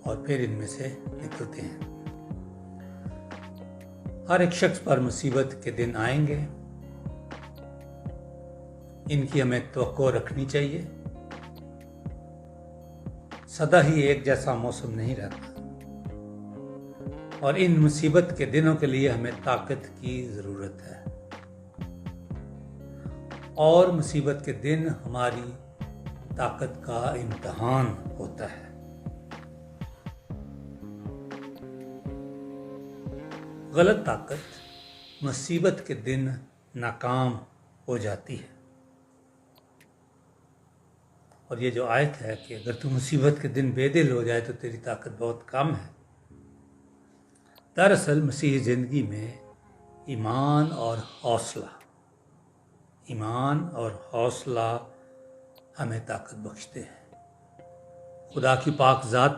اور پھر ان میں سے نکلتے ہیں۔ ہر ایک شخص پر مصیبت کے دن آئیں گے، ان کی ہمیں توقع رکھنی چاہیے۔ سدا ہی ایک جیسا موسم نہیں رہتا، اور ان مصیبت کے دنوں کے لیے ہمیں طاقت کی ضرورت ہے، اور مصیبت کے دن ہماری طاقت کا امتحان ہوتا ہے۔ غلط طاقت مصیبت کے دن ناکام ہو جاتی ہے، اور یہ جو آیت ہے کہ اگر تو مصیبت کے دن بے دل ہو جائے تو تیری طاقت بہت کم ہے، دراصل مسیحی زندگی میں ایمان اور حوصلہ ہمیں طاقت بخشتے ہیں۔ خدا کی پاک ذات